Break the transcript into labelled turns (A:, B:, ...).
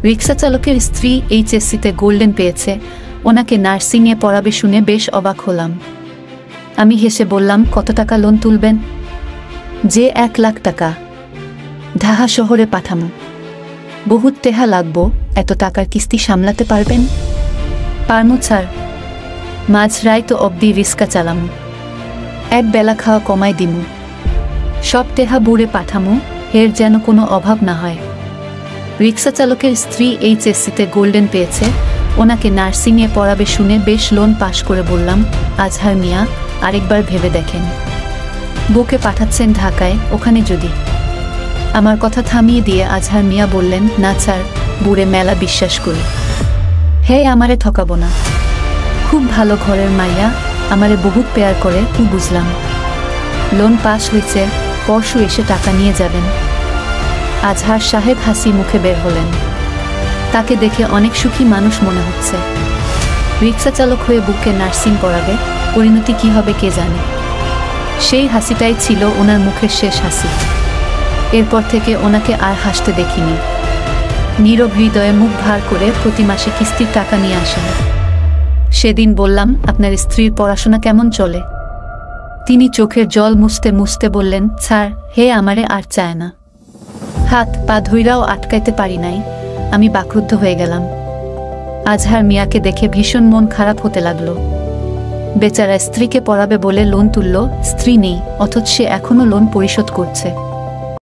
A: রিক্সা চালকের স্ত্রী এইচএসসিতে গোল্ডেন পেয়েছে, ওনাকে নার্সিংয়ে পড়াবে শুনে বেশ অবাক হলাম। আমি হেসে বললাম, কত টাকা লোন তুলবেন? যে 1 লাখ টাকা। ঢাকা শহরে পাঠামো। বহুত টেহা লাগবো, এত টাকার কিস্তি সামলাতে পারবেন? পারমু স্যার, মাঝরাইতো অবধি রিক্সা চালামু, 1 বেলা খাওয়া কমাই দিমু, সব টেহা বুড়ে পাঠামু, এর যেন কোনো অভাব না হয়। রিক্সা চালকের স্ত্রী এইচএসসিতে গোল্ডেন পেয়েছে, ওনাকে নার্সিংয়ে পড়াবে শুনে বেশ লোন পাশ করে বললাম, আজহার মিয়া, আরেকবার ভেবে দেখেন, বউকে পাঠাচ্ছেন ঢাকায়, ওখানে যদি। আমার কথা থামিয়ে দিয়ে আজহার মিয়া বললেন, না স্যার, বুড়ে মেলা বিশ্বাস করি, হে আমারে ঠকাবো না, খুব ভালো ঘরের মাইয়া, আমারে বহুত পেয়ার করে, বুঝলাম। লোন পাস হয়েছে, পরশু এসে টাকা নিয়ে যাবেন। আজহার সাহেব হাসি মুখে বের হলেন। তাকে দেখে অনেক সুখী মানুষ মনে হচ্ছে। রিক্সা চালক হয়ে বুকে নার্সিং পড়াবে, পরিণতি কি হবে কে জানে। সেই হাসিটাই ছিল ওনার মুখের শেষ হাসি। এরপর থেকে ওনাকে আর হাসতে দেখিনি। নীরব হৃদয়ে মুখ ভার করে প্রতি মাসে কিস্তির টাকা নিয়ে আসেন। সেদিন বললাম, আপনার স্ত্রীর পড়াশোনা কেমন চলে? তিনি চোখের জল মুছতে মুছতে বললেন, স্যার, হে আমারে আর চায় না। হাত পা ধইরাও আটকাইতে পারি নাই, আমি বাকরুদ্ধ হয়ে গেলাম। আজহার মিয়াকে দেখে ভীষণ মন খারাপ হতে লাগলো। বেচারা স্ত্রীকে পড়াবে বলে লোন তুলল, স্ত্রী নেই, অথচ সে এখনো লোন পরিশোধ করছে।